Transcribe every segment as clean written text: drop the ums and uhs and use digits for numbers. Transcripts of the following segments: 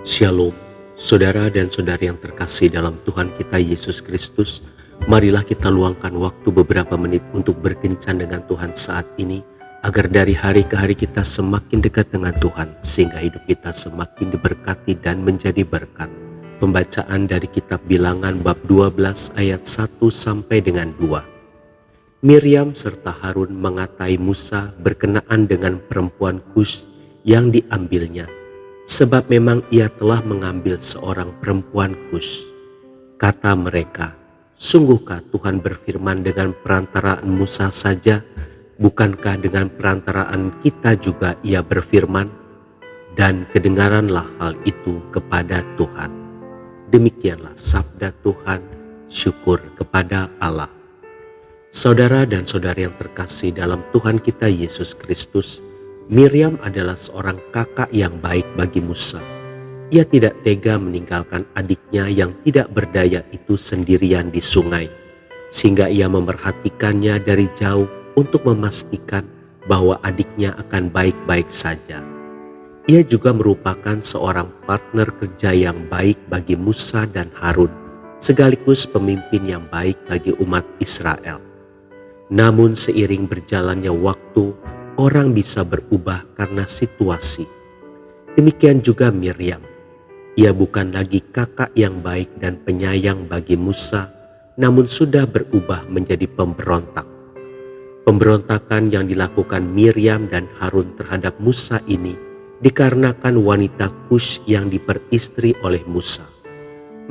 Shalom, saudara dan saudari yang terkasih dalam Tuhan kita Yesus Kristus. Marilah kita luangkan waktu beberapa menit untuk berkencan dengan Tuhan saat ini, agar dari hari ke hari kita semakin dekat dengan Tuhan, sehingga hidup kita semakin diberkati dan menjadi berkat. Pembacaan dari kitab Bilangan bab 12 ayat 1 sampai dengan 2. Miriam serta Harun mengatai Musa berkenaan dengan perempuan Kus yang diambilnya, sebab memang ia telah mengambil seorang perempuan Kus. Kata mereka, "Sungguhkah Tuhan berfirman dengan perantaraan Musa saja? Bukankah dengan perantaraan kita juga ia berfirman?" Dan kedengaranlah hal itu kepada Tuhan. Demikianlah sabda Tuhan, syukur kepada Allah. Saudara dan saudari yang terkasih dalam Tuhan kita Yesus Kristus, Miriam adalah seorang kakak yang baik bagi Musa. Ia tidak tega meninggalkan adiknya yang tidak berdaya itu sendirian di sungai, sehingga ia memerhatikannya dari jauh untuk memastikan bahwa adiknya akan baik-baik saja. Ia juga merupakan seorang partner kerja yang baik bagi Musa dan Harun, sekaligus pemimpin yang baik bagi umat Israel. Namun seiring berjalannya waktu, orang bisa berubah karena situasi. Demikian juga Miriam. Ia bukan lagi kakak yang baik dan penyayang bagi Musa, namun sudah berubah menjadi pemberontak. Pemberontakan yang dilakukan Miriam dan Harun terhadap Musa ini dikarenakan wanita Kus yang diperistri oleh Musa.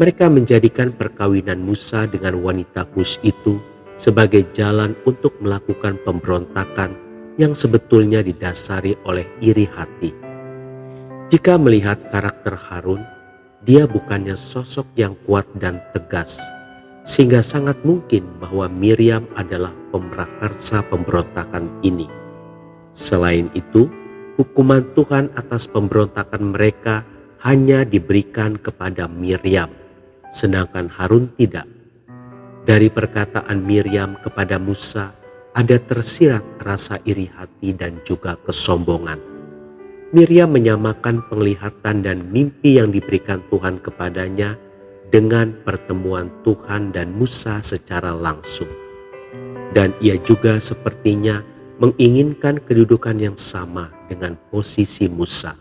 Mereka menjadikan perkawinan Musa dengan wanita Kus itu sebagai jalan untuk melakukan pemberontakan yang sebetulnya didasari oleh iri hati. Jika melihat karakter Harun, dia bukannya sosok yang kuat dan tegas, sehingga sangat mungkin bahwa Miriam adalah pemrakarsa pemberontakan ini. Selain itu, hukuman Tuhan atas pemberontakan mereka hanya diberikan kepada Miriam, sedangkan Harun tidak. Dari perkataan Miriam kepada Musa, ada tersirat rasa iri hati dan juga kesombongan. Miriam menyamakan penglihatan dan mimpi yang diberikan Tuhan kepadanya dengan pertemuan Tuhan dan Musa secara langsung. Dan ia juga sepertinya menginginkan kedudukan yang sama dengan posisi Musa.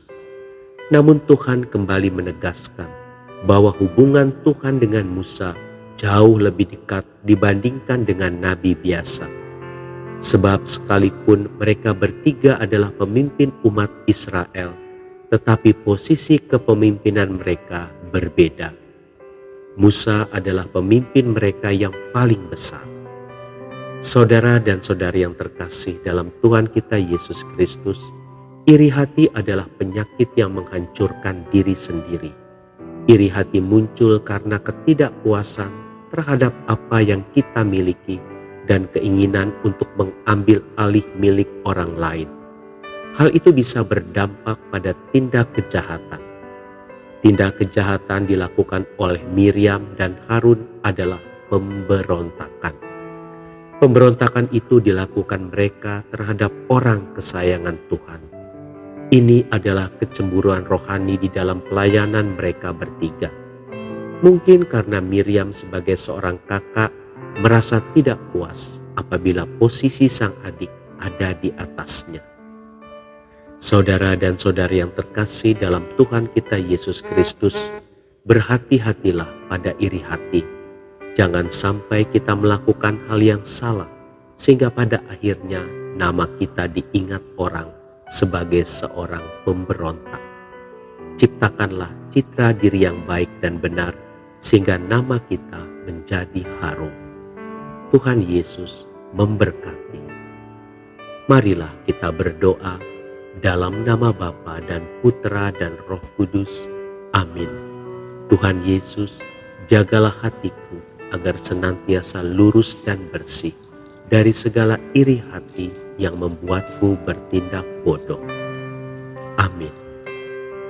Namun Tuhan kembali menegaskan bahwa hubungan Tuhan dengan Musa jauh lebih dekat dibandingkan dengan nabi biasa. Sebab sekalipun mereka bertiga adalah pemimpin umat Israel, tetapi posisi kepemimpinan mereka berbeda. Musa adalah pemimpin mereka yang paling besar. Saudara dan saudari yang terkasih dalam Tuhan kita Yesus Kristus, iri hati adalah penyakit yang menghancurkan diri sendiri. Iri hati muncul karena ketidakpuasan terhadap apa yang kita miliki dan keinginan untuk mengambil alih milik orang lain. Hal itu bisa berdampak pada tindak kejahatan. Tindak kejahatan dilakukan oleh Miriam dan Harun adalah pemberontakan. Pemberontakan itu dilakukan mereka terhadap orang kesayangan Tuhan. Ini adalah kecemburuan rohani di dalam pelayanan mereka bertiga. Mungkin karena Miriam sebagai seorang kakak merasa tidak puas apabila posisi sang adik ada di atasnya. Saudara dan saudari yang terkasih dalam Tuhan kita Yesus Kristus, berhati-hatilah pada iri hati. Jangan sampai kita melakukan hal yang salah, sehingga pada akhirnya nama kita diingat orang sebagai seorang pemberontak. Ciptakanlah citra diri yang baik dan benar, sehingga nama kita menjadi harum. Tuhan Yesus memberkati. Marilah kita berdoa dalam nama Bapa dan Putra dan Roh Kudus. Amin. Tuhan Yesus, jagalah hatiku agar senantiasa lurus dan bersih dari segala iri hati yang membuatku bertindak bodoh. Amin.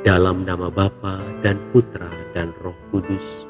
Dalam nama Bapa dan Putra dan Roh Kudus.